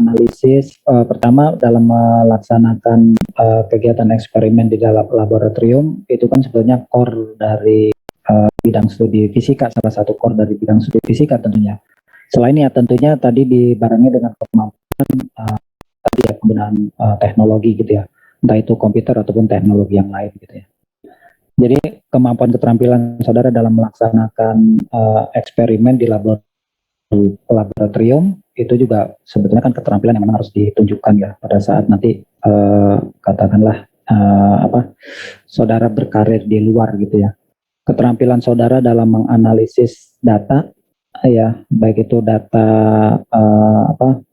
menganalisis pertama dalam melaksanakan kegiatan eksperimen di dalam laboratorium itu kan sebetulnya core dari bidang studi fisika, salah satu core dari bidang studi fisika tentunya. Selain ya tentunya tadi dibarengi dengan kemampuan tadi ya penggunaan teknologi gitu ya, entah itu komputer ataupun teknologi yang lain gitu ya. Jadi kemampuan keterampilan saudara dalam melaksanakan eksperimen di laboratorium itu juga sebetulnya kan keterampilan yang memang harus ditunjukkan ya pada saat nanti katakanlah saudara berkarir di luar gitu ya. Keterampilan saudara dalam menganalisis data ya, baik itu data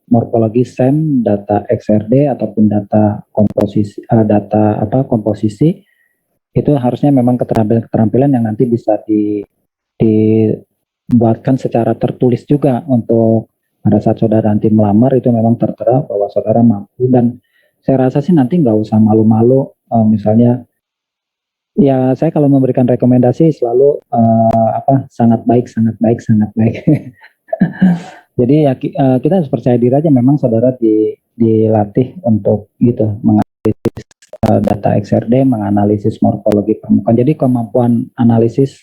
morfologi SEM, data XRD ataupun data komposisi itu harusnya memang keterampilan yang nanti bisa dibuatkan secara tertulis juga untuk pada saat saudara nanti melamar itu memang tertera bahwa saudara mampu. Dan saya rasa sih nanti nggak usah malu-malu misalnya ya, saya kalau memberikan rekomendasi selalu sangat baik. Jadi ya kita harus percaya diri aja, memang saudara dilatih untuk gitu menganalisis data XRD, menganalisis morfologi permukaan. Jadi kemampuan analisis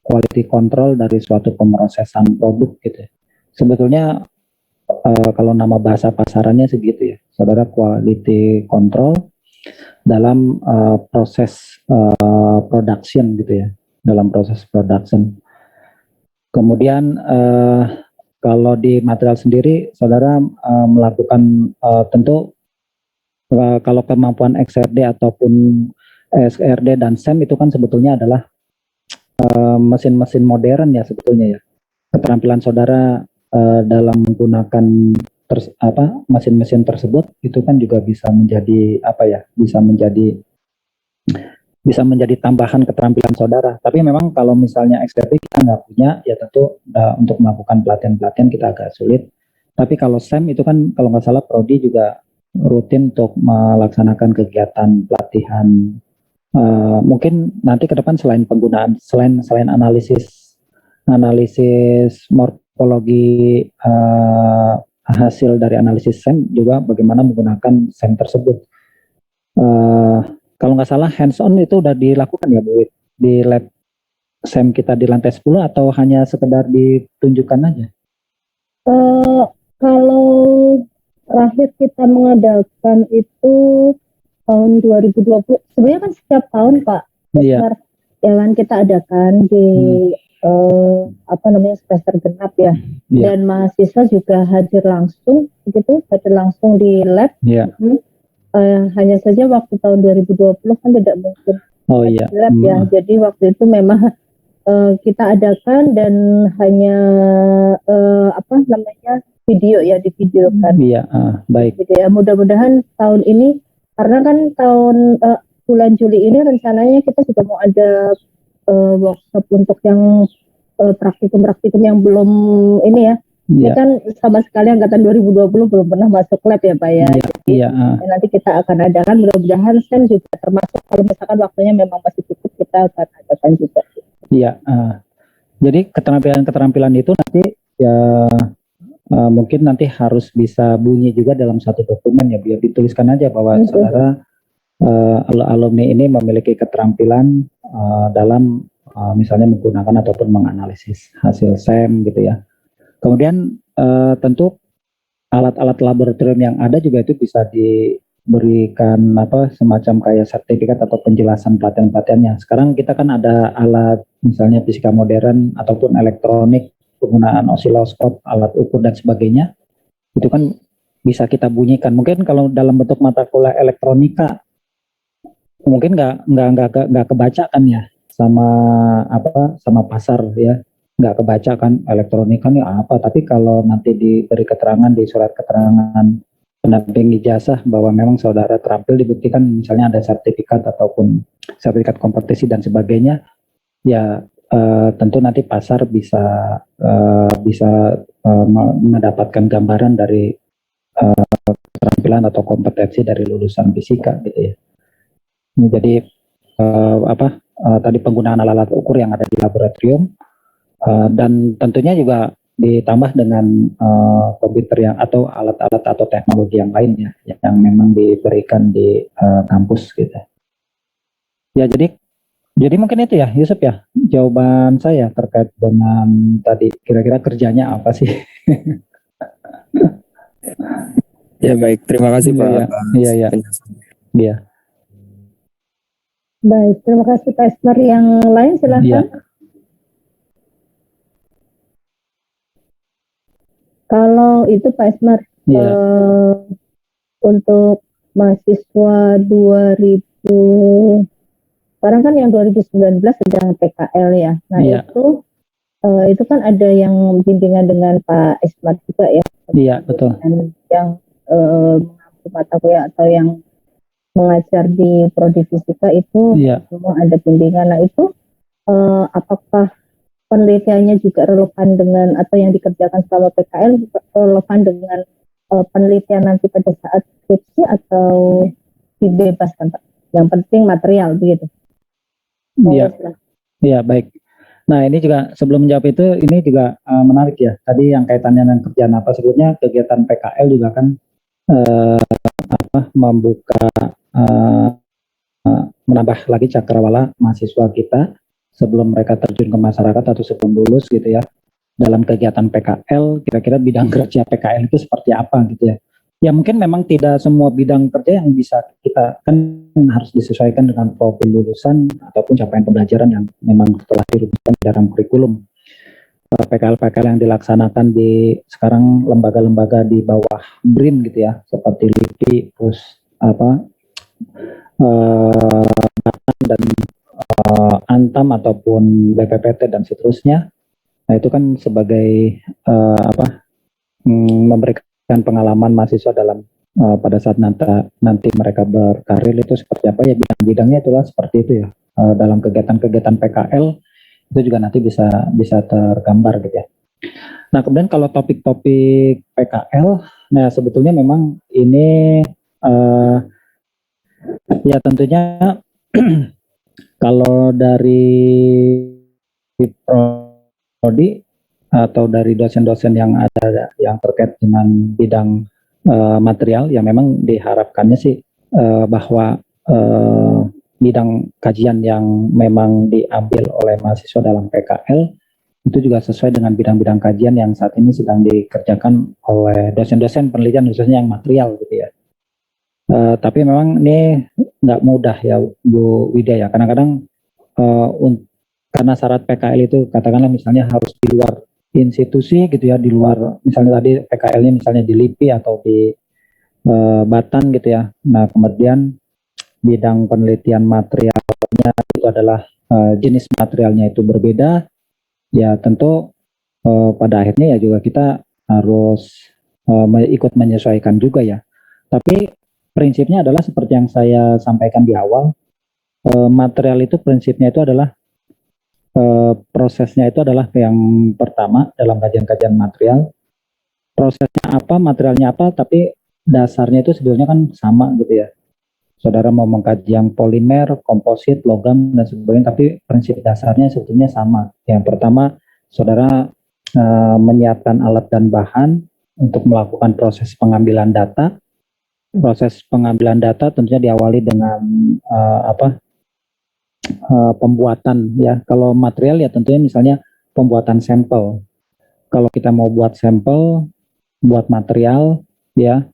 quality control dari suatu pemrosesan produk gitu. Sebetulnya kalau nama bahasa pasarannya segitu ya, saudara quality control dalam proses production gitu ya, dalam proses production. Kemudian kalau di material sendiri, saudara melakukan tentu kalau kemampuan XRD ataupun SRD dan SEM itu kan sebetulnya adalah mesin-mesin modern ya sebetulnya ya. Keterampilan saudara dalam menggunakan mesin-mesin tersebut itu kan juga bisa menjadi bisa menjadi tambahan keterampilan saudara. Tapi memang kalau misalnya XRD kita nggak punya, ya tentu untuk melakukan pelatihan-pelatihan kita agak sulit. Tapi kalau SEM itu kan kalau nggak salah Prodi juga rutin untuk melaksanakan kegiatan pelatihan. Mungkin nanti ke depan selain penggunaan, selain analisis morfologi hasil dari analisis SEM juga bagaimana menggunakan SEM tersebut. Kalau nggak salah hands-on itu udah dilakukan ya Bu, di lab SEM kita di lantai 10 atau hanya sekedar ditunjukkan aja? Kalau terakhir kita mengadakan itu tahun 2020, sebenarnya kan setiap tahun Pak, semester ya kan kita adakan di semester genap ya, dan mahasiswa juga hadir langsung di lab. Hanya saja waktu tahun 2020 kan tidak mungkin lab ya, jadi waktu itu memang kita adakan dan hanya video ya, divideokan. Baik. Jadi ya mudah-mudahan tahun ini, karena kan bulan Juli ini rencananya kita juga mau ada workshop untuk yang praktikum yang belum ini ya. Ini kan sama sekali angkatan 2020 belum pernah masuk lab ya Pak ya. Nanti kita akan adakan, mudah-mudahan SEM juga termasuk, kalau misalkan waktunya memang masih cukup kita akan adakan juga. Jadi keterampilan itu nanti ya mungkin nanti harus bisa bunyi juga dalam satu dokumen ya, biar dituliskan aja bahwa saudara alumni ini memiliki keterampilan dalam misalnya menggunakan ataupun menganalisis hasil SEM gitu ya. Kemudian tentu alat-alat laboratorium yang ada juga itu bisa diberikan semacam kayak sertifikat atau penjelasan pelatihan-pelatihannya. Sekarang kita kan ada alat misalnya fisika modern ataupun elektronik, penggunaan osiloskop, alat ukur dan sebagainya. Itu kan bisa kita bunyikan. Mungkin kalau dalam bentuk mata kuliah elektronika mungkin nggak kebaca kan ya sama pasar ya. Nggak kebaca kan elektronika ini apa, tapi kalau nanti diberi keterangan di surat keterangan pendamping ijazah bahwa memang saudara terampil, dibuktikan misalnya ada sertifikat ataupun sertifikat kompetisi dan sebagainya, ya tentu nanti pasar bisa mendapatkan gambaran dari keterampilan atau kompetensi dari lulusan fisika gitu ya. Jadi tadi penggunaan alat-alat ukur yang ada di laboratorium. Dan tentunya juga ditambah dengan komputer yang atau alat-alat atau teknologi yang lainnya yang memang diberikan di kampus gitu. Ya jadi mungkin itu ya Yusuf ya jawaban saya terkait dengan tadi kira-kira kerjanya apa sih? Ya baik, terima kasih Pak Iya, atas iya, iya. penjelasannya. Iya. Baik, terima kasih Pak Esmer. Yang lain silahkan. Iya. Kalau itu Pak Esmer, Iya. untuk mahasiswa 2000, sekarang kan yang 2019 sedang PKL ya. Nah Iya. itu kan ada yang bimbingan dengan Pak Esmer juga ya. Iya, betul. Yang mengampu mata kuliah atau yang mengajar di prodi fisika itu Iya. semua ada bimbingan. Nah itu apakah penelitiannya juga relevan dengan atau yang dikerjakan selama PKL relevan dengan penelitian nanti pada saat skripsi atau dibebaskan Pak? Yang penting material begitu. Iya. Iya, baik. Nah, ini juga sebelum menjawab itu ini juga menarik ya. Tadi yang kaitannya dengan kerjaan apa sebetulnya kegiatan PKL juga kan membuka menambah lagi cakrawala mahasiswa kita sebelum mereka terjun ke masyarakat atau sebelum lulus gitu ya. Dalam kegiatan PKL, kira-kira bidang kerja PKL itu seperti apa gitu ya. Ya mungkin memang tidak semua bidang kerja yang bisa kita kan harus disesuaikan dengan profil lulusan ataupun capaian pembelajaran yang memang telah dirumuskan dalam kurikulum. PKL-PKL yang dilaksanakan di sekarang lembaga-lembaga di bawah BRIN gitu ya, seperti LIPI, terus dan Antam ataupun BPPT dan seterusnya. Nah itu kan sebagai memberikan pengalaman mahasiswa dalam pada saat nanti mereka berkarir itu seperti apa ya bidang-bidangnya itulah seperti itu ya. Dalam kegiatan-kegiatan PKL itu juga nanti bisa tergambar gitu ya. Nah kemudian kalau topik-topik PKL, nah sebetulnya memang ini ya tentunya kalau dari prodi atau dari dosen-dosen yang ada yang terkait dengan bidang material yang memang diharapkannya sih bahwa bidang kajian yang memang diambil oleh mahasiswa dalam PKL itu juga sesuai dengan bidang-bidang kajian yang saat ini sedang dikerjakan oleh dosen-dosen penelitian khususnya yang material gitu ya. Tapi memang ini nggak mudah ya Bu Widya ya. Kadang-kadang karena syarat PKL itu katakanlah misalnya harus di luar institusi gitu ya, di luar misalnya tadi PKL-nya misalnya di LIPI atau di Batan gitu ya. Nah kemudian bidang penelitian materialnya itu adalah jenis materialnya itu berbeda, ya tentu pada akhirnya ya juga kita harus ikut menyesuaikan juga ya. Tapi prinsipnya adalah seperti yang saya sampaikan di awal, material itu prinsipnya itu adalah prosesnya itu adalah yang pertama dalam kajian-kajian material, prosesnya apa, materialnya apa, tapi dasarnya itu sebenarnya kan sama gitu ya. Saudara mau mengkaji yang polimer, komposit, logam, dan sebagainya, tapi prinsip dasarnya sebetulnya sama. Yang pertama, saudara menyiapkan alat dan bahan untuk melakukan proses pengambilan data. Proses pengambilan data tentunya diawali dengan pembuatan ya. Kalau material ya tentunya misalnya pembuatan sampel. Kalau kita mau buat sampel, buat material ya,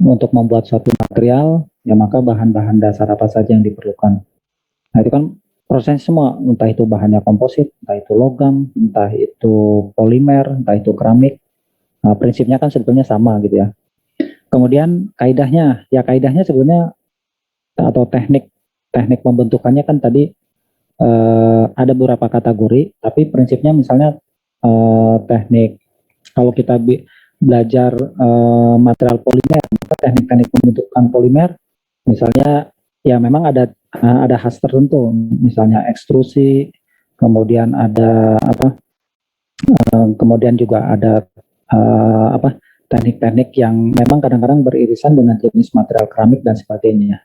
untuk membuat suatu material ya maka bahan-bahan dasar apa saja yang diperlukan. Nah itu kan proses semua, entah itu bahannya komposit, entah itu logam, entah itu polimer, entah itu keramik. Nah, prinsipnya kan sebetulnya sama gitu ya. Kemudian kaidahnya sebenarnya atau teknik pembentukannya kan tadi ada beberapa kategori, tapi prinsipnya misalnya teknik kalau kita belajar material polimer, maka teknik-teknik pembentukan polimer, misalnya ya memang ada khas tertentu, misalnya ekstrusi, kemudian ada kemudian juga ada teknik-teknik yang memang kadang-kadang beririsan dengan jenis material keramik dan sebagainya.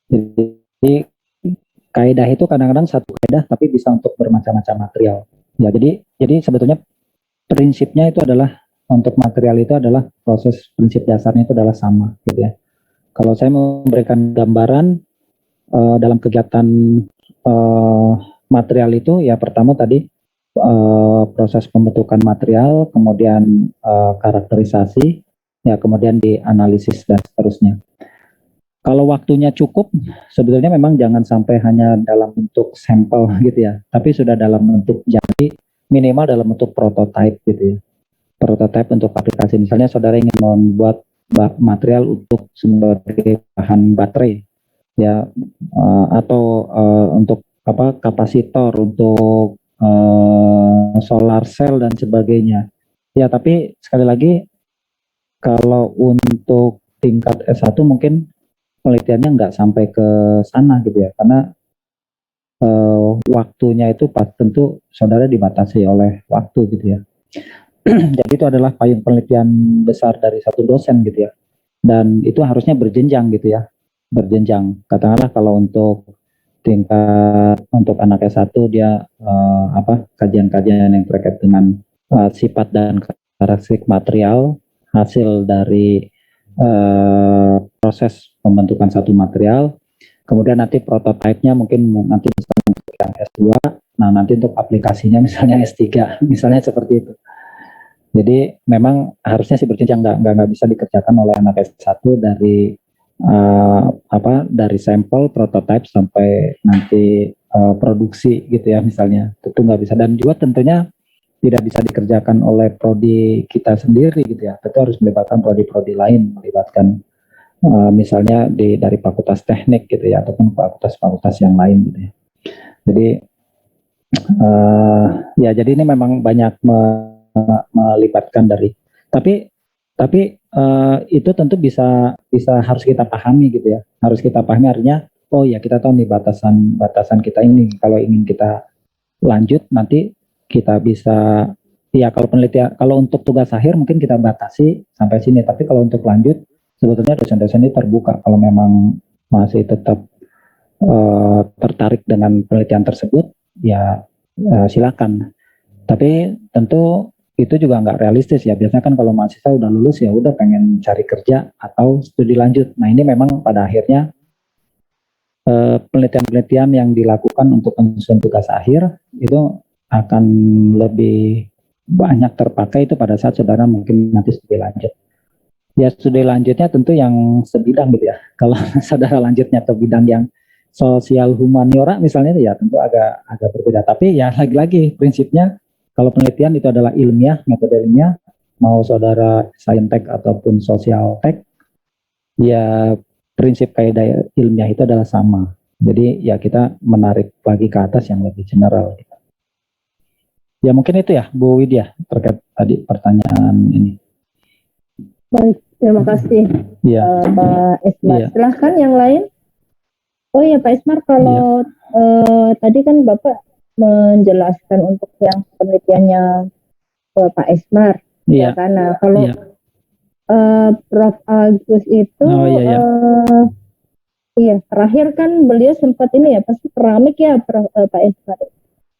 Jadi kaidah itu kadang-kadang satu kaidah tapi bisa untuk bermacam-macam material. Ya, jadi sebetulnya prinsipnya itu adalah untuk material itu adalah proses prinsip dasarnya itu adalah sama gitu ya. Kalau saya memberikan gambaran dalam kegiatan material itu ya pertama tadi proses pembentukan material, kemudian karakterisasi, ya kemudian dianalisis dan seterusnya. Kalau waktunya cukup, sebetulnya memang jangan sampai hanya dalam bentuk sampel gitu ya, tapi sudah dalam bentuk jadi minimal dalam bentuk prototype gitu ya. Prototype untuk aplikasi, misalnya saudara ingin membuat material untuk sebagai bahan baterai, ya, atau untuk apa kapasitor untuk solar cell dan sebagainya. Ya, tapi sekali lagi kalau untuk tingkat S1 mungkin penelitiannya nggak sampai ke sana gitu ya, karena waktunya itu tentu saudara dibatasi oleh waktu gitu ya. Jadi itu adalah payung penelitian besar dari satu dosen gitu ya, dan itu harusnya berjenjang gitu ya, berjenjang. Katakanlah kalau untuk tingkat untuk anak S1 dia kajian-kajian yang terkait dengan sifat dan karakteristik material hasil dari proses pembentukan satu material, kemudian nanti prototipenya mungkin nanti bisa untuk yang S2, nah nanti untuk aplikasinya misalnya S3, misalnya seperti itu. Jadi memang harusnya sih berjenjang, nggak bisa dikerjakan oleh anak S1 dari dari sampel prototype sampai nanti produksi gitu ya misalnya, tentu nggak bisa, dan juga tentunya tidak bisa dikerjakan oleh prodi kita sendiri gitu ya, tentu harus melibatkan prodi-prodi lain, melibatkan misalnya dari fakultas teknik gitu ya, ataupun fakultas-fakultas yang lain gitu ya. Jadi ya jadi ini memang banyak melibatkan dari, tapi itu tentu bisa harus kita pahami gitu ya, harus kita pahami artinya, oh ya kita tahu nih batasan kita ini, kalau ingin kita lanjut nanti kita bisa ya, kalau penelitian, kalau untuk tugas akhir mungkin kita batasi sampai sini, tapi kalau untuk lanjut sebetulnya dosen-dosen ini terbuka kalau memang masih tetap tertarik dengan penelitian tersebut ya silakan, tapi tentu itu juga nggak realistis ya. Biasanya kan kalau mahasiswa udah lulus ya udah pengen cari kerja atau studi lanjut. Nah ini memang pada akhirnya penelitian-penelitian yang dilakukan untuk penyusunan tugas akhir itu akan lebih banyak terpakai itu pada saat saudara mungkin nanti studi lanjut. Ya studi lanjutnya tentu yang sebidang gitu ya. Kalau saudara lanjutnya ke bidang yang sosial humaniora misalnya ya tentu agak berbeda. Tapi ya lagi-lagi prinsipnya kalau penelitian itu adalah ilmiah, metode ilmiah, mau saudara saintek ataupun sosial tek, ya prinsip kaidah ilmiah itu adalah sama. Jadi ya kita menarik lagi ke atas yang lebih general. Ya mungkin itu ya Bu Widya terkait tadi pertanyaan ini. Baik, terima kasih Ya. Pak Ismar. Ya. Silahkan yang lain. Oh ya Pak Ismar, kalau tadi kan Bapak menjelaskan untuk yang penelitiannya Pak Ismar, ya kan? Nah, kalau Prof Agus itu, terakhir kan beliau sempat ini ya, pasti keramik ya Pak Ismar.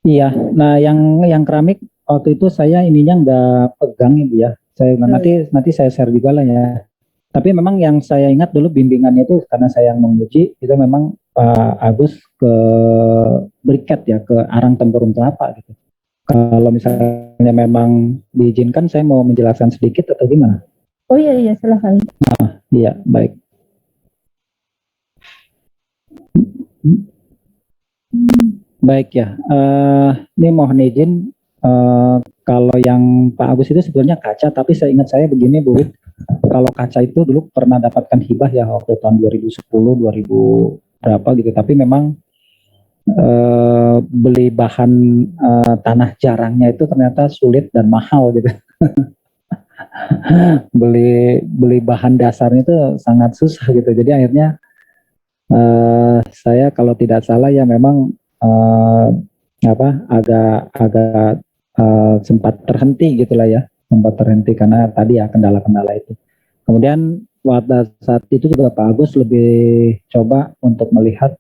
Iya, nah yang keramik waktu itu saya ininya nggak pegang Ibu ya. Saya nanti saya share juga lah ya. Tapi memang yang saya ingat dulu bimbingannya itu karena saya yang menguji itu memang Pak Agus ke Briket ya, ke Arang Tempurung Kelapa gitu. Kalau misalnya memang diizinkan saya mau menjelaskan sedikit atau gimana? Oh iya silahkan. Nah, iya baik. Baik ya, ini mohon izin kalau yang Pak Agus itu sebetulnya kaca, tapi saya ingat saya begini Bu, kalau kaca itu dulu pernah dapatkan hibah ya waktu tahun 2010, 2000 berapa gitu, tapi memang beli bahan tanah jarangnya itu ternyata sulit dan mahal gitu. beli bahan dasarnya itu sangat susah gitu, jadi akhirnya saya kalau tidak salah ya memang agak sempat terhenti gitulah ya, sempat terhenti karena tadi ya kendala-kendala itu. Kemudian pada saat itu juga Pak Agus lebih coba untuk melihat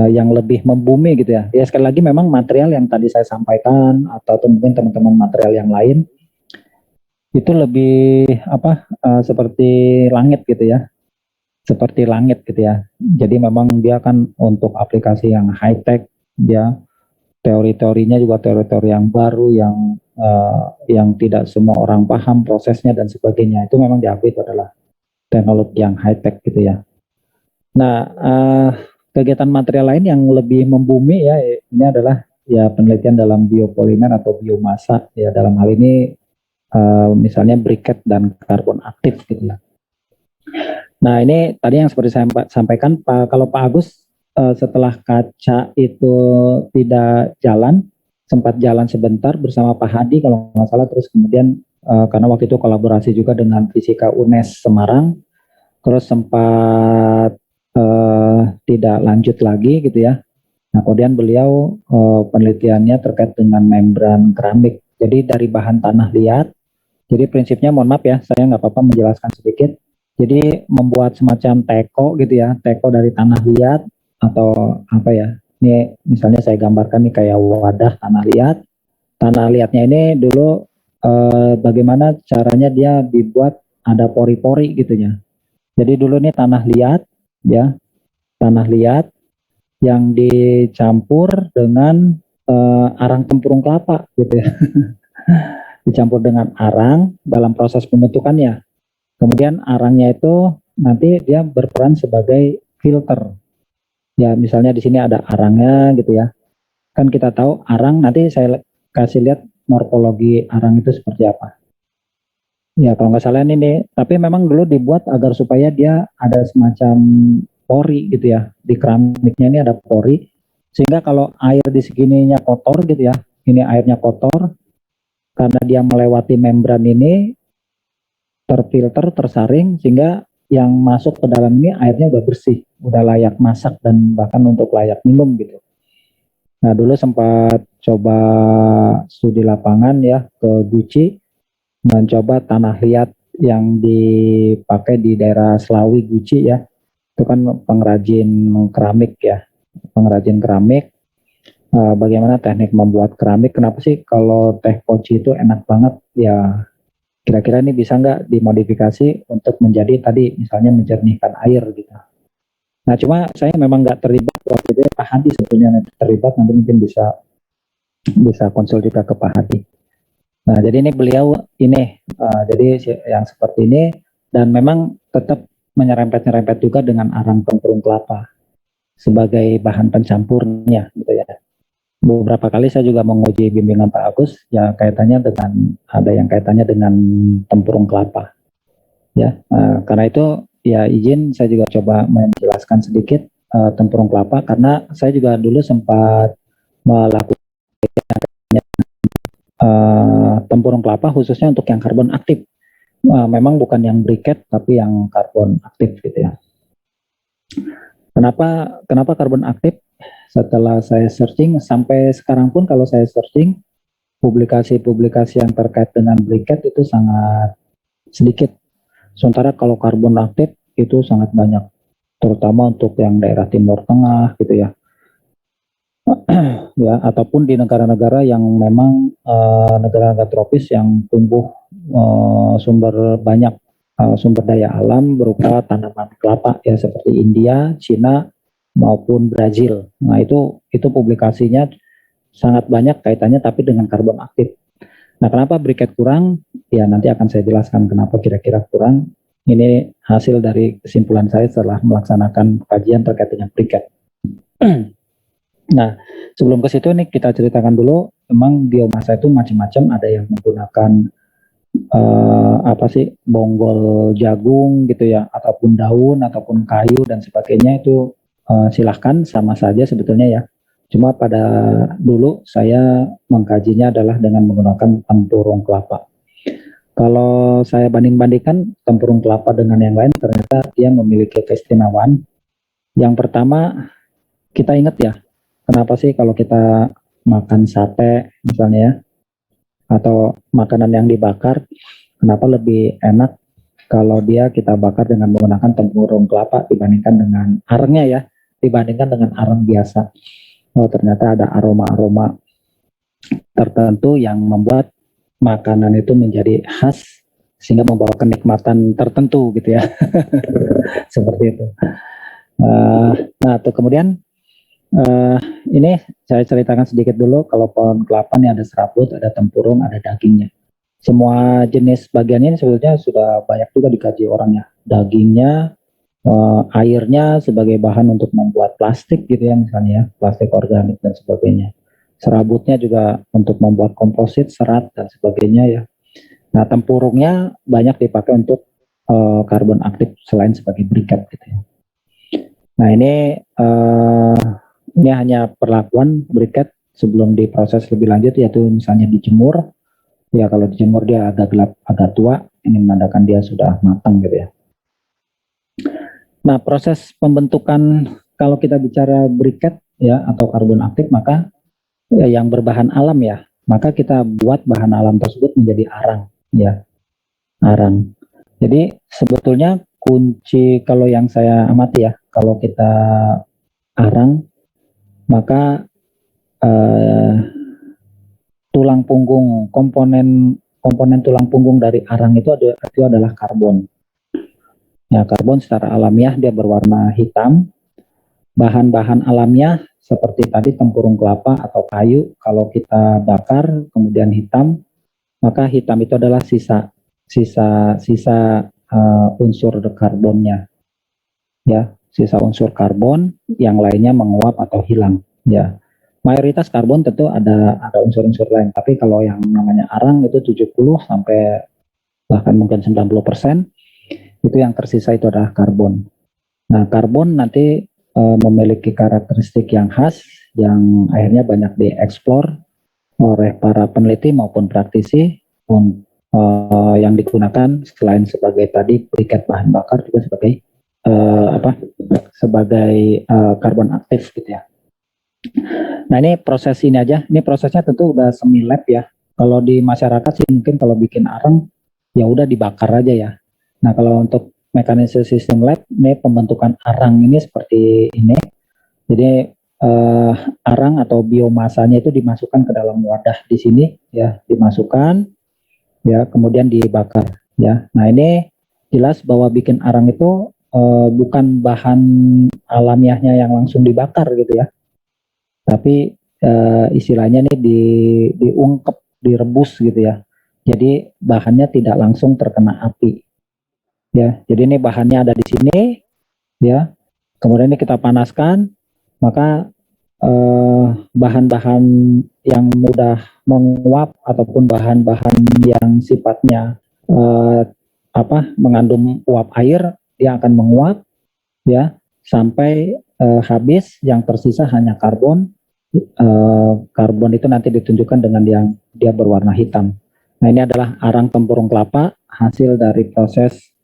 yang lebih membumi gitu ya. Ya sekali lagi memang material yang tadi saya sampaikan atau mungkin teman-teman material yang lain itu lebih seperti langit gitu ya, seperti langit gitu ya. Jadi memang dia kan untuk aplikasi yang high tech, dia teori-teorinya juga teori-teori yang baru yang tidak semua orang paham prosesnya dan sebagainya. Itu memang diakui itu adalah teknologi yang high tech gitu ya. Nah, kegiatan material lain yang lebih membumi ya ini adalah ya penelitian dalam biopolimer atau biomasa ya, dalam hal ini misalnya briket dan karbon aktif gitu ya. Nah, ini tadi yang seperti saya sampaikan, kalau Pak Agus setelah kaca itu tidak jalan, sempat jalan sebentar bersama Pak Hadi kalau nggak salah, terus kemudian karena waktu itu kolaborasi juga dengan Fisika UNES Semarang, terus sempat tidak lanjut lagi gitu ya. Nah, kemudian beliau penelitiannya terkait dengan membran keramik. Jadi dari bahan tanah liat, jadi prinsipnya mohon maaf ya, saya nggak apa-apa menjelaskan sedikit. Jadi membuat semacam teko gitu ya, teko dari tanah liat atau apa ya. Ini misalnya saya gambarkan nih kayak wadah tanah liat. Tanah liatnya ini dulu bagaimana caranya dia dibuat ada pori-pori gitu ya. Jadi dulu nih tanah liat ya, tanah liat yang dicampur dengan arang tempurung kelapa gitu ya. Dicampur dengan arang dalam proses pembentukannya. Kemudian arangnya itu nanti dia berperan sebagai filter. Ya, misalnya di sini ada arangnya gitu ya. Kan kita tahu arang, nanti saya kasih lihat morfologi arang itu seperti apa. Ya, kalau nggak salah ini, tapi memang dulu dibuat agar supaya dia ada semacam pori gitu ya. Di keramiknya ini ada pori, sehingga kalau air di segininya kotor gitu ya, ini airnya kotor, karena dia melewati membran ini, terfilter, tersaring, sehingga yang masuk ke dalam ini airnya udah bersih, udah layak masak dan bahkan untuk layak minum gitu. Nah, dulu sempat coba studi lapangan ya ke Guci, mencoba tanah liat yang dipakai di daerah Selawi Guci ya. Itu kan pengrajin keramik ya, pengrajin keramik. Bagaimana teknik membuat keramik? Kenapa sih kalau teh poci itu enak banget ya? Kira-kira ini bisa nggak dimodifikasi untuk menjadi tadi misalnya menjernihkan air gitu. Nah, cuma saya memang nggak terlibat waktu itu, Pak Hadi sebetulnya terlibat, nanti mungkin bisa konsul juga ke Pak Hadi. Nah, jadi ini beliau ini jadi yang seperti ini, dan memang tetap menyerempet-nyerempet juga dengan arang tempurung kelapa sebagai bahan pencampurnya gitu ya. Beberapa kali saya juga menguji bimbingan Pak Agus ya, kaitannya dengan ada yang kaitannya dengan tempurung kelapa ya. Karena itu ya izin saya juga coba menjelaskan sedikit tempurung kelapa, karena saya juga dulu sempat melakukan tempurung kelapa khususnya untuk yang karbon aktif. Memang bukan yang briket tapi yang karbon aktif gitu ya. Kenapa karbon aktif? Setelah saya searching, sampai sekarang pun kalau saya searching, publikasi-publikasi yang terkait dengan briket itu sangat sedikit. Sementara kalau karbon aktif itu sangat banyak, terutama untuk yang daerah Timur Tengah gitu ya. Ya, ataupun di negara-negara yang memang negara-negara tropis yang tumbuh sumber banyak sumber daya alam berupa tanaman kelapa ya, seperti India, Cina maupun Brazil. Nah, itu publikasinya sangat banyak kaitannya tapi dengan karbon aktif. Nah, kenapa briket kurang? Ya, nanti akan saya jelaskan kenapa kira-kira kurang. Ini hasil dari kesimpulan saya setelah melaksanakan kajian terkait dengan briket. Nah, sebelum ke situ nih kita ceritakan dulu, memang biomasa itu macam-macam, ada yang menggunakan bonggol jagung gitu ya, ataupun daun, ataupun kayu dan sebagainya, itu silahkan, sama saja sebetulnya ya. Cuma pada dulu saya mengkajinya adalah dengan menggunakan tempurung kelapa. Kalau saya banding-bandingkan tempurung kelapa dengan yang lain, ternyata dia memiliki keistimewaan. Yang pertama, kita ingat ya, kenapa sih kalau kita makan sate misalnya ya, atau makanan yang dibakar, kenapa lebih enak kalau dia kita bakar dengan menggunakan tempurung kelapa dibandingkan dengan arengnya ya, dibandingkan dengan areng biasa. Oh, ternyata ada aroma-aroma tertentu yang membuat makanan itu menjadi khas sehingga membawa kenikmatan tertentu gitu ya. Seperti itu. Nah, tuh kemudian ini saya ceritakan sedikit dulu. Kalau pohon kelapa nih ada serabut, ada tempurung, ada dagingnya. Semua jenis bagian ini sebetulnya sudah banyak juga dikaji orangnya. Dagingnya, airnya sebagai bahan untuk membuat plastik gitu ya, misalnya ya, plastik organik dan sebagainya. Serabutnya juga untuk membuat komposit, serat dan sebagainya ya. Nah, tempurungnya banyak dipakai untuk karbon aktif selain sebagai briket gitu ya. Nah, ini hanya perlakuan briket sebelum diproses lebih lanjut, yaitu misalnya dijemur. Ya, kalau dijemur dia agak gelap, agak tua, ini menandakan dia sudah matang gitu ya. Nah, proses pembentukan kalau kita bicara briket ya atau karbon aktif, maka ya, yang berbahan alam ya, maka kita buat bahan alam tersebut menjadi arang ya, arang. Jadi sebetulnya kunci kalau yang saya amati ya, kalau kita arang, maka tulang punggung, komponen tulang punggung dari arang itu adalah karbon. Ya, karbon secara alamiah dia berwarna hitam. Bahan-bahan alamiah seperti tadi tempurung kelapa atau kayu, kalau kita bakar kemudian hitam, maka hitam itu adalah sisa unsur karbonnya. Ya, sisa unsur karbon, yang lainnya menguap atau hilang. Ya, mayoritas karbon tentu ada unsur-unsur lain, tapi kalau yang namanya arang itu 70 sampai bahkan mungkin 90%, itu yang tersisa itu adalah karbon. Nah, karbon nanti memiliki karakteristik yang khas yang akhirnya banyak dieksplor oleh para peneliti maupun praktisi yang digunakan selain sebagai tadi briket bahan bakar juga sebagai karbon aktif gitu ya. Nah, ini proses ini aja. Ini prosesnya tentu udah semi lab ya. Kalau di masyarakat sih mungkin kalau bikin arang ya udah dibakar aja ya. Nah, kalau untuk mekanisme sistem lab, ini pembentukan arang ini seperti ini. Jadi arang atau biomasanya itu dimasukkan ke dalam wadah di sini ya, dimasukkan ya, kemudian dibakar ya. Nah, ini jelas bahwa bikin arang itu bukan bahan alamiahnya yang langsung dibakar gitu ya. Tapi istilahnya nih diungkep, direbus gitu ya. Jadi bahannya tidak langsung terkena api. Ya, jadi ini bahannya ada di sini, ya. Kemudian ini kita panaskan, maka bahan-bahan yang mudah menguap ataupun bahan-bahan yang sifatnya mengandung uap air, dia akan menguap, ya, sampai habis. Yang tersisa hanya karbon. Karbon itu nanti ditunjukkan dengan yang dia berwarna hitam. Nah, ini adalah arang tempurung kelapa hasil dari proses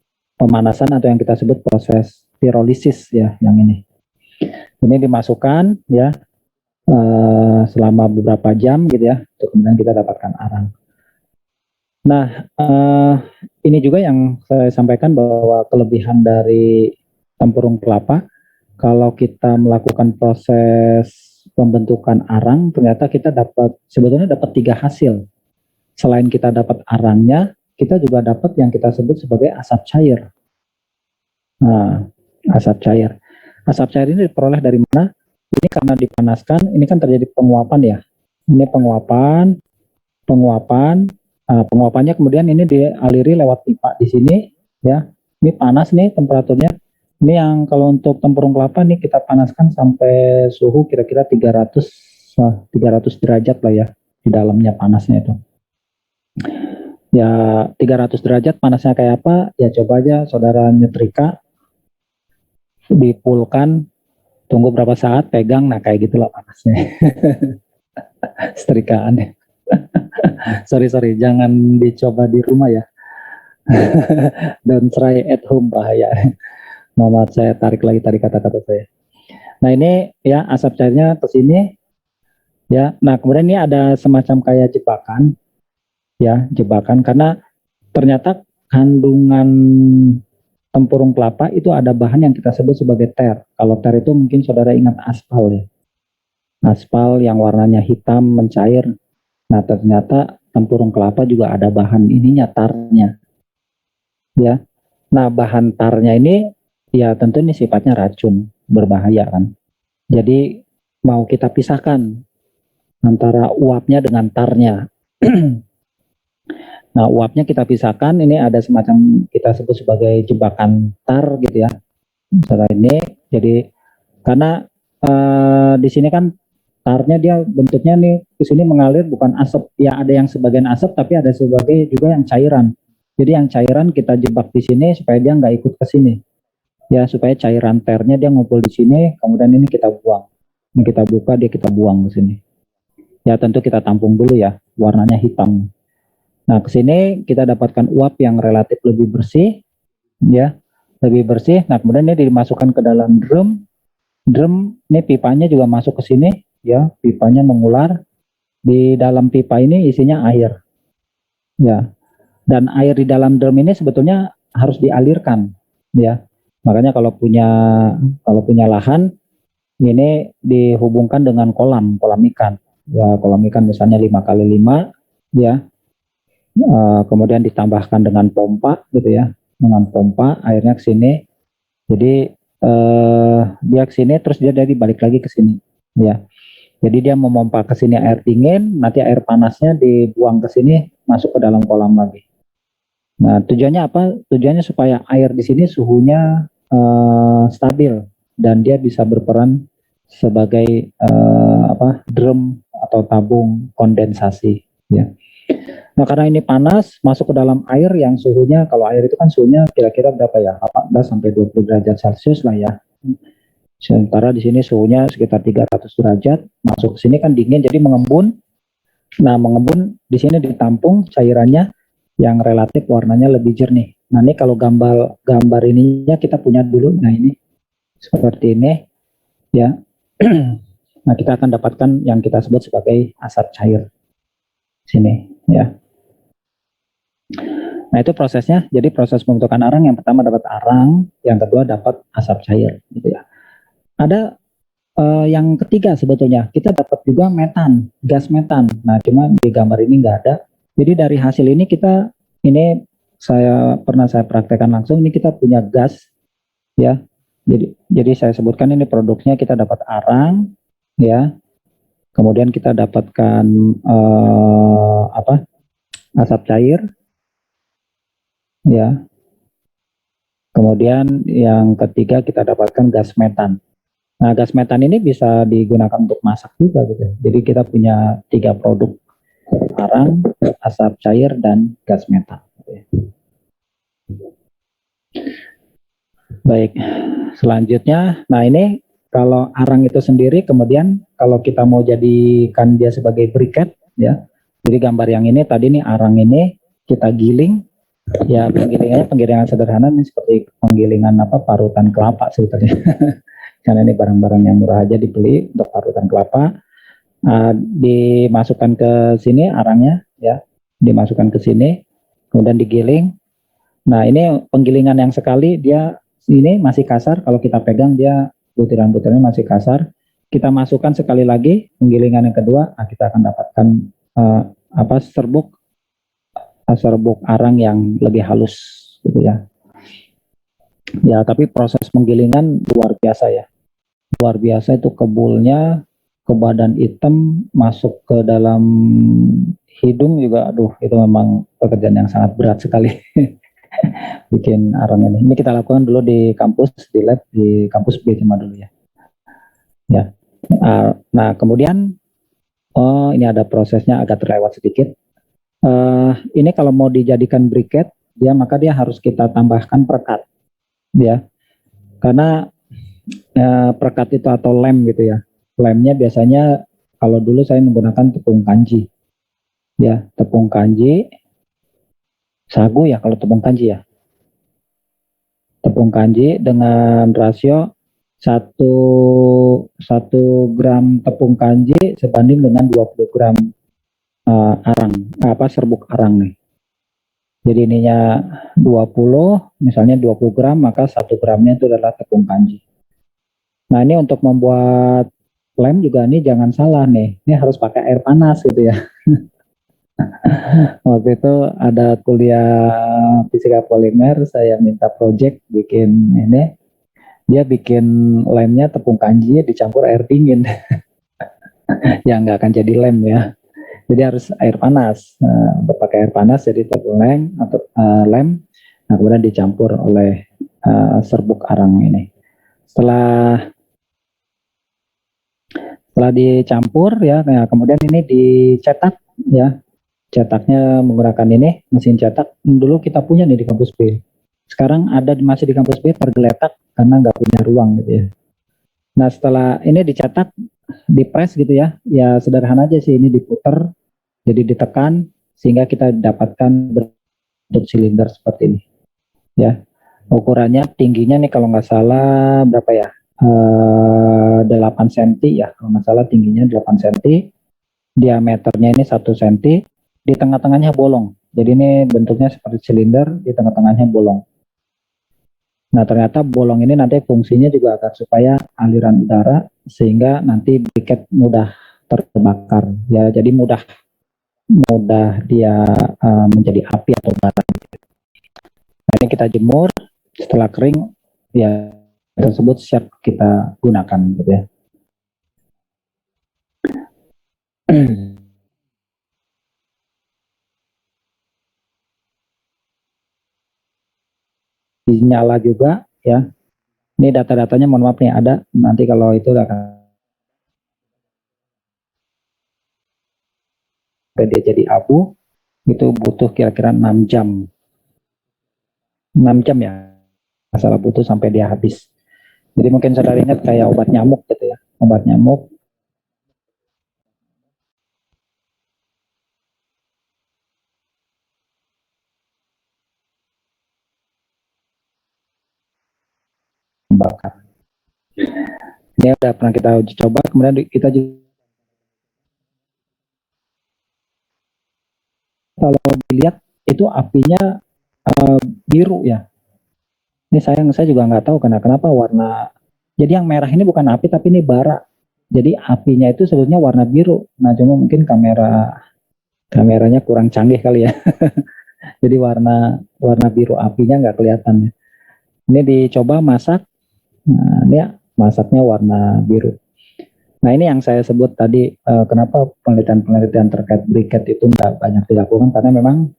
pemanasan atau yang kita sebut proses pirolisis ya, yang ini. Ini dimasukkan ya selama beberapa jam gitu ya, kemudian kita dapatkan arang. Nah, ini juga yang saya sampaikan bahwa kelebihan dari tempurung kelapa, kalau kita melakukan proses pembentukan arang, ternyata kita sebetulnya dapat 3 hasil. Selain kita dapat arangnya, kita juga dapat yang kita sebut sebagai asap cair. Nah, asap cair. Asap cair ini diperoleh dari mana? Ini karena dipanaskan, ini kan terjadi penguapan ya. Ini penguapannya kemudian ini dialiri lewat pipa di sini ya. Ini panas nih temperaturnya. Ini yang kalau untuk tempurung kelapa nih kita panaskan sampai suhu kira-kira 300 derajat lah ya, di dalamnya panasnya itu. Ya 300 derajat panasnya kayak apa? Ya coba aja saudara nyetrika, dipulkan, tunggu berapa saat, pegang, nah kayak gitulah panasnya. Setrikaan. sorry, jangan dicoba di rumah ya. Don't try at home, bahaya. Mohon saya tarik kata-kata saya. Nah, ini ya asap cairnya ke sini ya. Nah, kemudian ini ada semacam kayak jebakan ya, karena ternyata kandungan tempurung kelapa itu ada bahan yang kita sebut sebagai ter. Kalau ter itu mungkin saudara ingat aspal ya. Aspal yang warnanya hitam mencair. Nah, ternyata tempurung kelapa juga ada bahan ininya, tarnya. ya. Nah, bahan tarnya ini ya tentu ini sifatnya racun, berbahaya kan. Jadi mau kita pisahkan antara uapnya dengan tarnya. Nah, uapnya kita pisahkan, ini ada semacam kita sebut sebagai jebakan tar gitu ya. Setelah ini, jadi karena di sini kan tarnya dia bentuknya nih ke sini mengalir bukan asap, ya ada yang sebagian asap tapi ada sebagai juga yang cairan. Jadi yang cairan kita jebak di sini supaya dia nggak ikut ke sini, ya supaya cairan ternya dia ngumpul di sini, kemudian ini kita buang. Ini kita buka dia kita buang ke sini. Ya tentu kita tampung dulu ya, warnanya hitam. Nah, ke sini kita dapatkan uap yang relatif lebih bersih, ya, lebih bersih. Nah, kemudian ini dimasukkan ke dalam drum. Drum ini pipanya juga masuk ke sini, ya, pipanya mengular. Di dalam pipa ini isinya air, ya. Dan air di dalam drum ini sebetulnya harus dialirkan, ya. Makanya kalau punya lahan ini dihubungkan dengan kolam ikan, ya, kolam ikan misalnya 5x5, ya. Kemudian ditambahkan dengan pompa gitu ya, dengan pompa airnya ke sini, jadi dia ke sini terus dia dari balik lagi ke sini, ya. Jadi dia memompa ke sini air dingin, nanti air panasnya dibuang ke sini masuk ke dalam kolam lagi. Nah, tujuannya apa? Tujuannya supaya air di sini suhunya stabil dan dia bisa berperan sebagai drum atau tabung kondensasi, ya. Nah, karena ini panas, masuk ke dalam air yang suhunya, kalau air itu kan suhunya kira-kira berapa ya? 18 sampai 20 derajat Celcius lah ya. Sementara di sini suhunya sekitar 300 derajat, masuk ke sini kan dingin jadi mengembun. Nah, mengembun di sini ditampung cairannya yang relatif warnanya lebih jernih. Nah, ini kalau gambar ininya kita punya dulu. Nah, ini seperti ini ya. Nah, kita akan dapatkan yang kita sebut sebagai asap cair. Sini ya. Nah, itu prosesnya. Jadi proses pembentukan arang yang pertama dapat arang, yang kedua dapat asap cair gitu ya. Ada yang ketiga sebetulnya kita dapat juga metan, gas metan. Nah, cuma di gambar ini nggak ada. Jadi dari hasil ini pernah saya praktekkan langsung. Ini kita punya gas, ya. Jadi saya sebutkan ini produknya kita dapat arang, ya. Kemudian kita dapatkan asap cair, ya. Kemudian yang ketiga kita dapatkan gas metan. Nah, gas metan ini bisa digunakan untuk masak juga gitu. Jadi kita punya 3 produk, arang, asap cair, dan gas metan. Baik, selanjutnya, nah ini kalau arang itu sendiri, kemudian kalau kita mau jadikan dia sebagai briket, ya. Jadi gambar yang ini tadi nih arang ini kita giling, ya penggilingan sederhana nih seperti penggilingan parutan kelapa sebetulnya. Karena ini barang-barang yang murah aja dibeli untuk parutan kelapa. Dimasukkan ke sini arangnya, ya, dimasukkan ke sini, kemudian digiling. Nah, ini penggilingan yang sekali dia ini masih kasar, kalau kita pegang dia butiran-butirannya masih kasar. Kita masukkan sekali lagi penggilingan yang kedua, kita akan dapatkan serbuk arang yang lebih halus gitu ya. Ya, tapi proses penggilingan luar biasa ya. Luar biasa itu kebulnya, ke badan hitam, masuk ke dalam hidung juga, aduh itu memang pekerjaan yang sangat berat sekali. Bikin arang ini. Ini kita lakukan dulu di kampus, di lab, di kampus B cuma dulu ya. Ya. Nah, kemudian, ini ada prosesnya agak terlewat sedikit. Ini kalau mau dijadikan briket, maka dia harus kita tambahkan perekat. Ya, karena perekat itu atau lem gitu ya. Lemnya biasanya kalau dulu saya menggunakan tepung kanji, ya, tepung kanji, sagu ya kalau tepung kanji ya. Tepung kanji dengan rasio 1 gram tepung kanji sebanding dengan 20 gram serbuk arang nih. Jadi ininya 20, misalnya 20 gram, maka 1 gramnya itu adalah tepung kanji. Nah, ini untuk membuat lem juga nih jangan salah nih, ini harus pakai air panas gitu ya. Waktu itu ada kuliah fisika polimer, saya minta project bikin ini, dia bikin lemnya tepung kanji dicampur air dingin, ya nggak akan jadi lem ya. Jadi harus air panas, pakai air panas jadi tepung lem atau lem, nah kemudian dicampur oleh serbuk arang ini. Setelah dicampur ya, nah, kemudian ini dicetak ya. Cetaknya menggunakan ini mesin cetak. Dulu kita punya nih di kampus B. Sekarang ada masih di kampus B tergeletak karena nggak punya ruang gitu ya. Nah setelah ini dicetak, dipres gitu ya, ya sederhana aja sih, ini diputer, jadi ditekan sehingga kita dapatkan bentuk silinder seperti ini. Ya, ukurannya tingginya nih kalau nggak salah berapa ya? 8 cm ya, kalau nggak salah tingginya 8 cm, diameternya ini 1 cm, di tengah-tengahnya bolong. Jadi ini bentuknya seperti silinder, di tengah-tengahnya bolong. Nah ternyata bolong ini nanti fungsinya juga agar supaya aliran udara sehingga nanti briket mudah terbakar. Ya jadi mudah dia menjadi api atau bara. Nah ini kita jemur, setelah kering ya tersebut siap kita gunakan gitu ya. Dinyala juga ya. Ini data-datanya mohon maaf nih ada, nanti kalau itu akan dia jadi abu itu butuh kira-kira 6 jam. 6 jam ya, masalah butuh sampai dia habis. Jadi mungkin saudara ingat kayak obat nyamuk gitu ya. Obat nyamuk bakar. Ini udah pernah kita uji coba, kemudian kita juga kalau dilihat itu apinya biru ya. Ini saya juga nggak tahu kenapa warna. Jadi yang merah ini bukan api tapi ini bara. Jadi apinya itu sebetulnya warna biru. Nah cuma mungkin kameranya kurang canggih kali ya. Jadi warna biru apinya nggak kelihatan ya. Ini dicoba masak. Nah, ini masaknya warna biru. Nah ini yang saya sebut tadi kenapa penelitian-penelitian terkait briket itu nggak banyak dilakukan karena memang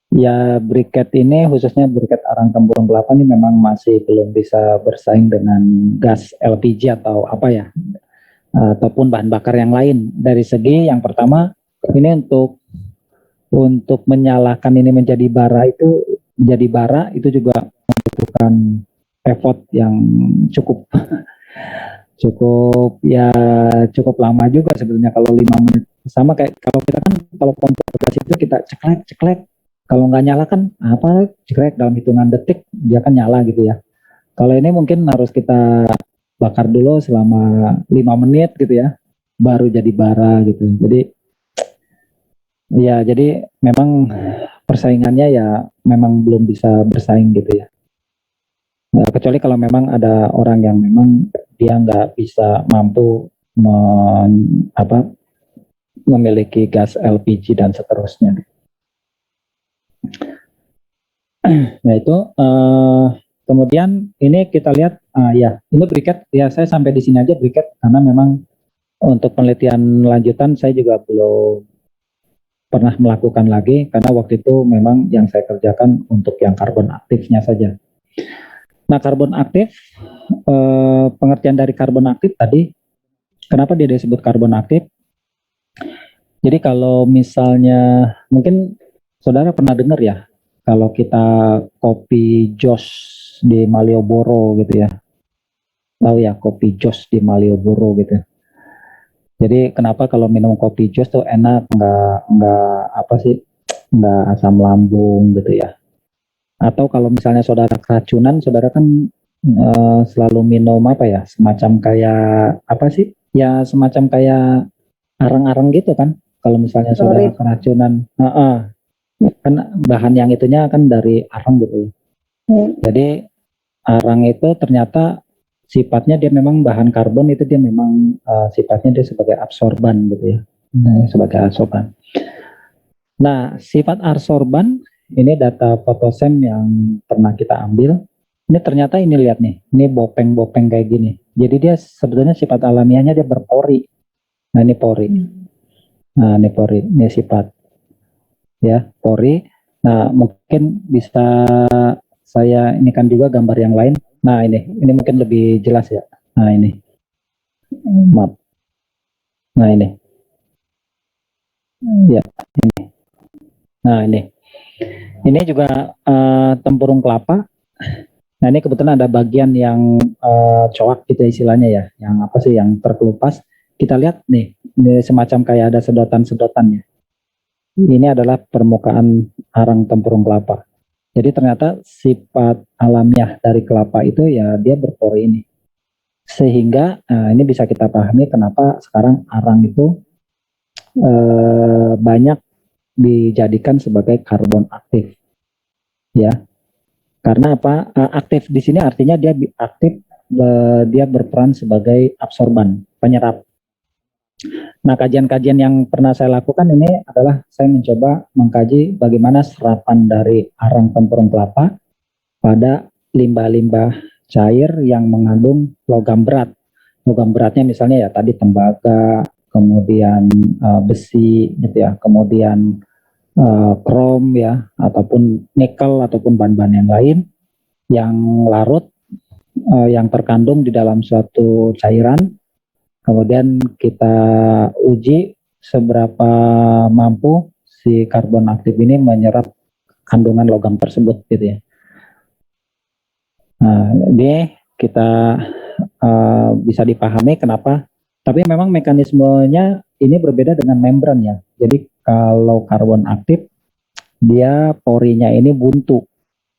ya briket ini khususnya briket arang tempurung kelapa ini memang masih belum bisa bersaing dengan gas LPG atau apa ya ataupun bahan bakar yang lain. Dari segi yang pertama ini untuk menyalakan ini menjadi bara itu juga membutuhkan effort yang cukup cukup lama juga sebetulnya kalau 5 menit. Sama kayak kalau kita kan kalau kompor gas itu kita ceklek kalau nggak nyala kan apa ceklek dalam hitungan detik dia kan nyala gitu ya. Kalau ini mungkin harus kita bakar dulu selama 5 menit gitu ya baru jadi bara gitu. Jadi memang persaingannya ya memang belum bisa bersaing gitu ya. Nah, kecuali kalau memang ada orang yang memang dia nggak bisa mampu memiliki gas LPG dan seterusnya. Nah itu kemudian ini kita lihat ya ini briket ya saya sampai di sini aja briket karena memang untuk penelitian lanjutan saya juga belum pernah melakukan lagi karena waktu itu memang yang saya kerjakan untuk yang karbon aktifnya saja. Nah, karbon aktif, pengertian dari karbon aktif tadi, kenapa dia disebut karbon aktif? Jadi kalau misalnya, mungkin saudara pernah dengar ya, kalau kita kopi Jos di Malioboro gitu ya, tahu ya kopi Jos di Malioboro gitu. Jadi kenapa kalau minum kopi Jos tuh enak, nggak asam lambung gitu ya. Atau kalau misalnya saudara keracunan, saudara kan selalu minum apa ya, semacam kayak apa sih? Ya semacam kayak arang-arang gitu kan. Kalau misalnya saudara keracunan, kan bahan yang itunya kan dari arang gitu ya. Jadi arang itu ternyata sifatnya dia memang bahan karbon itu dia memang sifatnya dia sebagai absorban gitu ya. sebagai adsorban. Nah, sifat adsorban ini data fotosem yang pernah kita ambil. Ini ternyata ini lihat nih, ini bopeng-bopeng kayak gini. Jadi dia sebetulnya sifat alamiahnya dia berpori. Nah ini pori. Nah ini pori, ini sifat ya pori. Nah mungkin bisa saya ini kan juga gambar yang lain. Nah ini mungkin lebih jelas ya. Nah ini, maaf. Nah ini, ya ini. Nah ini juga tempurung kelapa. Nah ini kebetulan ada bagian yang coak gitu istilahnya ya, yang apa sih yang terkelupas. Kita lihat nih, ini semacam kayak ada sedotan-sedotannya. Ini adalah permukaan arang tempurung kelapa. Jadi ternyata sifat alamiah dari kelapa itu ya dia berpori ini. Sehingga ini bisa kita pahami kenapa sekarang arang itu banyak dijadikan sebagai karbon aktif. Ya. Karena apa? Aktif di sini artinya dia aktif, dia berperan sebagai absorban, penyerap. Nah, kajian-kajian yang pernah saya lakukan ini adalah saya mencoba mengkaji bagaimana serapan dari arang tempurung kelapa pada limbah-limbah cair yang mengandung logam berat. Logam beratnya misalnya ya tadi tembaga, kemudian besi, gitu ya, kemudian krom ya, ataupun nikel ataupun bahan-bahan yang lain yang larut, yang terkandung di dalam suatu cairan, kemudian kita uji seberapa mampu si karbon aktif ini menyerap kandungan logam tersebut gitu ya. Nah, ini kita bisa dipahami kenapa, tapi memang mekanismenya ini berbeda dengan membran ya. Jadi kalau karbon aktif dia porinya ini buntu.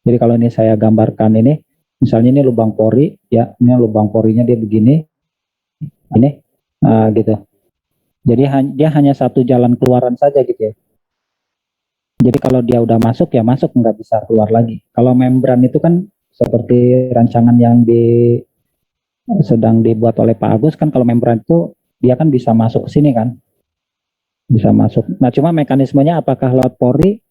Jadi kalau ini saya gambarkan ini, misalnya ini lubang pori ya, ini lubang porinya dia begini, ini gitu. Jadi dia hanya satu jalan keluaran saja gitu ya. Jadi kalau dia udah masuk ya masuk, nggak bisa keluar lagi. Kalau membran itu kan seperti rancangan yang sedang dibuat oleh Pak Agus kan, kalau membran itu dia kan bisa masuk ke sini kan, bisa masuk. Nah cuma mekanismenya apakah lewat pori,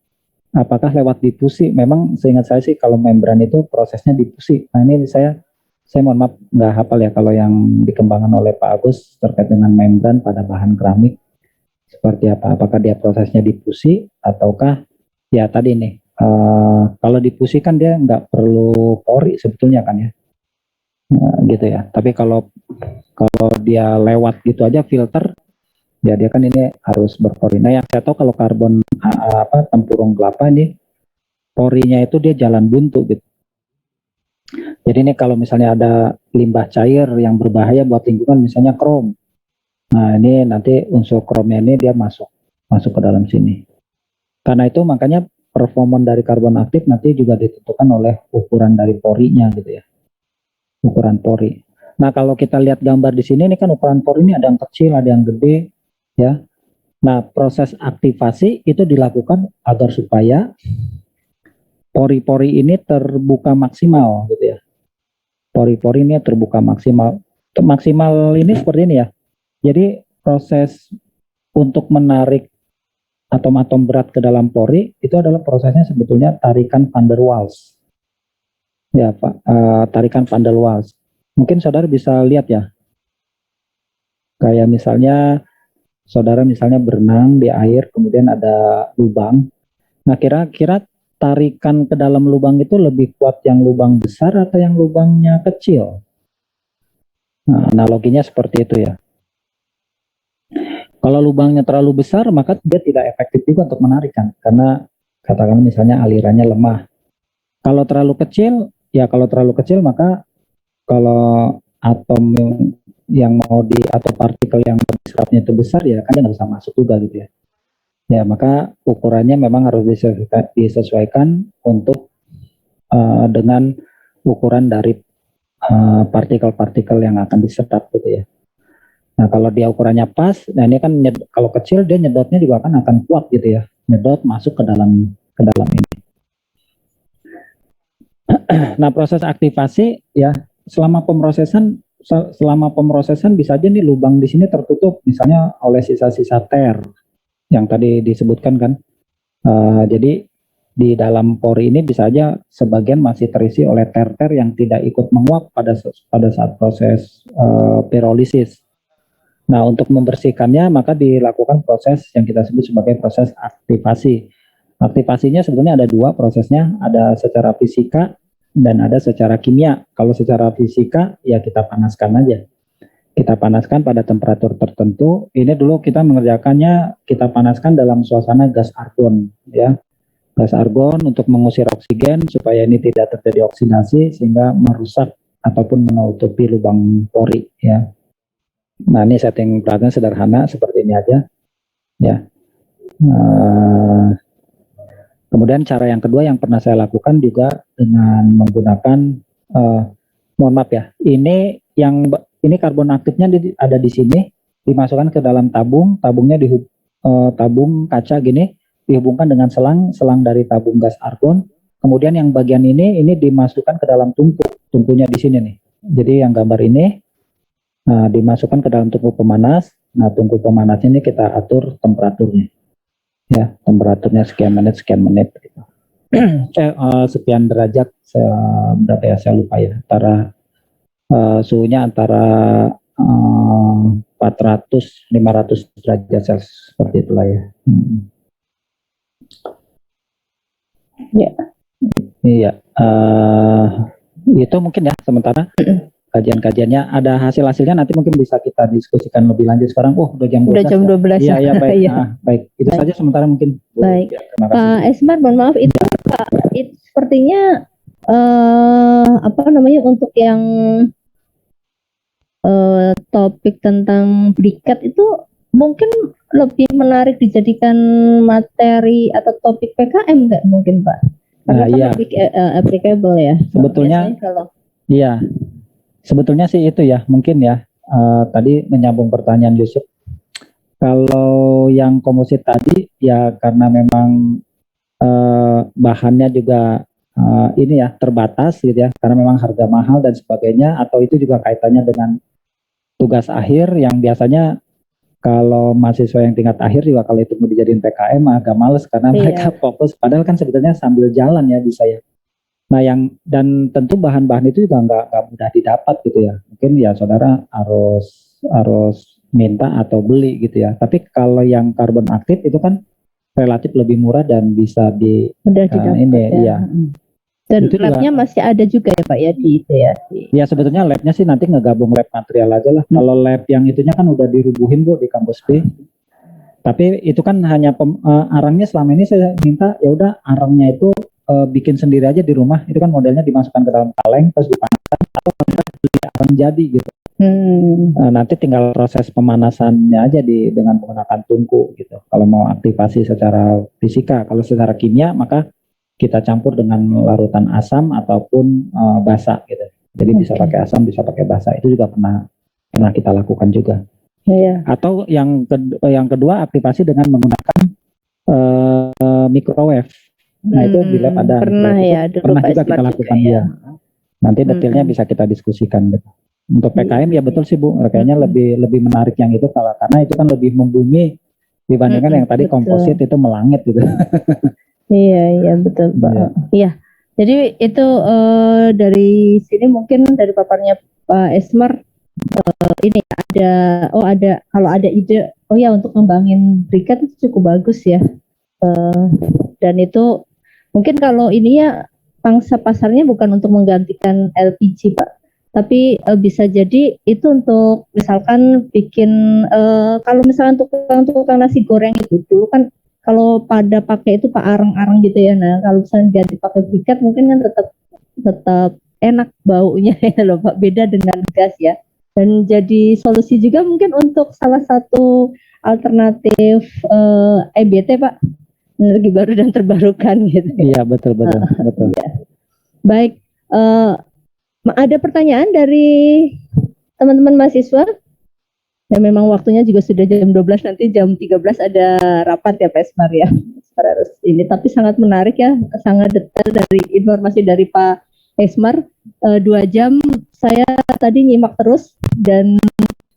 apakah lewat difusi? Memang seingat saya sih kalau membran itu prosesnya difusi. Nah ini saya mohon maaf nggak hafal ya kalau yang dikembangkan oleh Pak Agus terkait dengan membran pada bahan keramik seperti apa. Apakah dia prosesnya difusi ataukah ya tadi nih kalau difusi kan dia nggak perlu pori sebetulnya kan ya. Nah, gitu ya. Tapi kalau dia lewat gitu aja filter, ya dia kan ini harus berpori. Nah yang saya tahu kalau karbon tempurung kelapa ini porinya itu dia jalan buntu gitu. Jadi ini kalau misalnya ada limbah cair yang berbahaya buat lingkungan, misalnya krom. Nah ini nanti unsur kromnya ini dia masuk ke dalam sini. Karena itu makanya performa dari karbon aktif nanti juga ditentukan oleh ukuran dari porinya gitu ya. Ukuran pori. Nah kalau kita lihat gambar di sini, ini kan ukuran pori ini ada yang kecil, ada yang gede, ya. Nah proses aktivasi itu dilakukan agar supaya pori-pori ini terbuka maksimal, gitu ya. Pori-pori ini terbuka maksimal. Maksimal ini seperti ini ya. Jadi proses untuk menarik atom-atom berat ke dalam pori itu adalah prosesnya sebetulnya tarikan van der Waals. Ya Pak, tarikan van der Waals. Mungkin saudara bisa lihat ya, kayak misalnya saudara misalnya berenang di air, kemudian ada lubang. Nah kira-kira tarikan ke dalam lubang itu lebih kuat yang lubang besar atau yang lubangnya kecil? Nah, analoginya seperti itu ya. Kalau lubangnya terlalu besar, maka dia tidak efektif juga untuk menarikan, karena katakan misalnya alirannya lemah. Kalau terlalu kecil, ya kalau terlalu kecil maka kalau atom yang mau atau partikel yang diserapnya itu besar ya kan dia nggak bisa masuk juga gitu ya. Ya maka ukurannya memang harus disesuaikan untuk dengan ukuran dari partikel-partikel yang akan diserap gitu ya. Nah kalau dia ukurannya pas, nah ini kan kalau kecil dia nyedotnya juga akan kuat gitu ya, nyedot masuk ke dalam ini. Nah proses aktivasi ya selama pemrosesan selama pemrosesan bisa aja nih lubang di sini tertutup, misalnya oleh sisa-sisa ter yang tadi disebutkan kan. Jadi di dalam pori ini bisa aja sebagian masih terisi oleh ter-ter yang tidak ikut menguap pada saat proses pirolisis. Nah, untuk membersihkannya maka dilakukan proses yang kita sebut sebagai proses aktivasi. Aktivasinya sebetulnya ada dua prosesnya, ada secara fisika dan ada secara kimia. Kalau secara fisika ya kita panaskan aja. Kita panaskan pada temperatur tertentu. Ini dulu kita mengerjakannya, kita panaskan dalam suasana gas argon ya. Gas argon untuk mengusir oksigen supaya ini tidak terjadi oksidasi sehingga merusak ataupun menutupi lubang pori ya. Nah, ini setting beratnya sederhana seperti ini aja ya. Kemudian cara yang kedua yang pernah saya lakukan juga dengan menggunakan mohon maaf ya, ini karbon aktifnya ada di sini, dimasukkan ke dalam tabung, tabungnya tabung kaca gini, dihubungkan dengan selang dari tabung gas argon. Kemudian yang bagian ini dimasukkan ke dalam tungkunya di sini nih. Jadi yang gambar ini dimasukkan ke dalam tungku pemanas. Nah, tungku pemanas ini kita atur temperaturnya. Ya, temperaturnya sekian menit gitu. Sekian derajat, berapa ya saya lupa ya. Suhunya antara 400-500 derajat Celcius seperti itulah ya. Ya. Iya, itu mungkin ya sementara kajian-kajiannya, ada hasil-hasilnya nanti mungkin bisa kita diskusikan lebih lanjut. Sekarang udah jam 12. Udah jam 12 ya. Iya, baik. Iya. Baik. Itu Baik. saja sementara mungkin. Baik. Ya, terima kasih. Pak Esmar, mohon maaf itu Pak, itu sepertinya untuk yang topik tentang briket itu mungkin lebih menarik dijadikan materi atau topik PKM nggak mungkin Pak? Karena kan iya. lebih applicable ya. Sebetulnya iya. Sebetulnya sih itu ya, mungkin ya. Tadi menyambung pertanyaan Yusuf. Kalau yang komposit tadi ya karena memang bahannya juga ini ya terbatas gitu ya, karena memang harga mahal dan sebagainya, atau itu juga kaitannya dengan tugas akhir yang biasanya kalau mahasiswa yang tingkat akhir juga kalau itu mau dijadiin PKM agak males karena mereka fokus, padahal kan sebetulnya sambil jalan ya bisa ya. Nah, dan tentu bahan-bahan itu juga nggak mudah didapat gitu ya. Mungkin ya saudara harus minta atau beli gitu ya. Tapi kalau yang karbon aktif itu kan relatif lebih murah dan bisa mudah didapat ya. Dan labnya masih ada juga ya Pak ya di itu ya. Ya sebetulnya labnya sih nanti ngegabung lab material aja lah. Kalau lab yang itunya kan udah dirubuhin Bu di kampus B. Tapi itu kan hanya arangnya selama ini saya minta ya udah arangnya itu bikin sendiri aja di rumah. Itu kan modelnya dimasukkan ke dalam kaleng terus dipanaskan atau beli arang jadi gitu. Nanti tinggal proses pemanasannya aja dengan menggunakan tungku gitu. Kalau mau aktivasi secara fisika, kalau secara kimia maka kita campur dengan larutan asam ataupun basa gitu. Jadi bisa pakai asam, bisa pakai basa. Itu juga pernah kita lakukan juga. Iya. Atau yang kedua aktivasi dengan menggunakan microwave. Nah itu di lab ada. Pernah ya. Pernah juga kita lakukan ya. Nanti detailnya bisa kita diskusikan gitu. Untuk PKM ya betul sih Bu. Kayaknya lebih menarik yang itu karena itu kan lebih membumi dibandingkan yang tadi komposit itu melangit gitu. Iya betul Pak. Iya. Jadi itu dari sini mungkin dari paparnya Pak Esmar ini ada kalau ada ide untuk ngembangin briket itu cukup bagus ya. Dan itu mungkin kalau ini ya pangsa pasarnya bukan untuk menggantikan LPG Pak. Tapi bisa jadi itu untuk misalkan bikin kalau misalkan tukang nasi goreng itu dulu kan kalau pada pakai itu Pak arang-arang gitu ya. Nah, kalau misalnya ganti pakai briket mungkin kan tetap enak baunya ya loh Pak, beda dengan gas ya. Dan jadi solusi juga mungkin untuk salah satu alternatif EBT Pak, energi baru dan terbarukan gitu. Iya, betul. Ya. Baik, ada pertanyaan dari teman-teman mahasiswa? Ya memang waktunya juga sudah jam 12, nanti jam 13 ada rapat ya Pak Esmar ya. Harus ini, tapi sangat menarik ya, sangat detail dari informasi dari Pak Esmar. 2 jam saya tadi nyimak terus, dan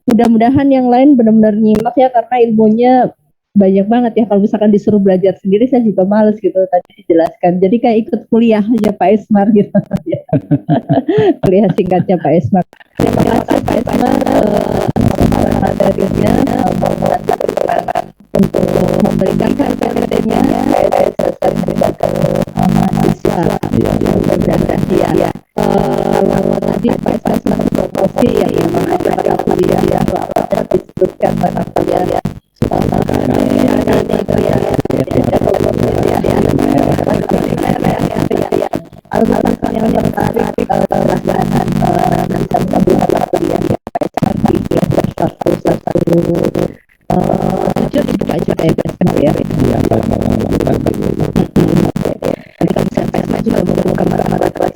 mudah-mudahan yang lain benar-benar nyimak ya, karena ilmunya banyak banget ya. Kalau misalkan disuruh belajar sendiri saya juga males gitu tadi dijelaskan. Jadi kayak ikut kuliah aja Pak Esmar gitu. Kuliah singkatnya Pak Esmar. Terima kasih Pak Esmar materinya untuk memberikan materinya. Saya sering memberikan mahasiswa ya. Kalau tadi Pak Esmar promosi yang memang ada kuliah yang disebutkan pada kuliah yang tertarik pelaksanaan bisa mengambil kuliah jujur juga ya ya. Nanti kalau misalnya juga mau kamar-kamar untuk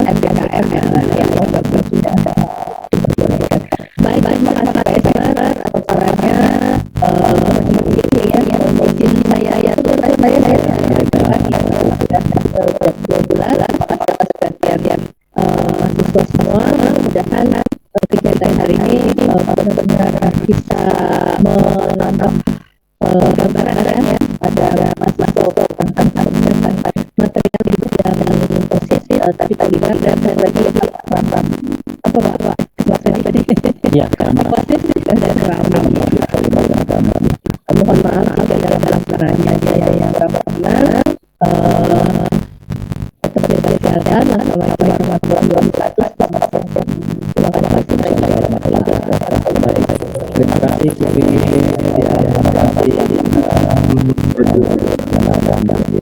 MPKM yang mau bagus sudah ada. Baik, makasih Pak Esmar atas sarannya. Ini ya yang izin saya ya tuh saya siswa semua, mudah-mudahan kegiatan hari ini benar-benar bisa menambah gambaran ya pada mahasiswa tentang materi yang bidang posisi tadi terlibat dan lagi apa Pak tadi Ya, karena posisi dan mohon maaf jika dalam pelaksananya yang benar terjadi kesalahan. Assalamualaikum warahmatullahi wabarakatuh. terima kasih Cici. Ya, terima kasih.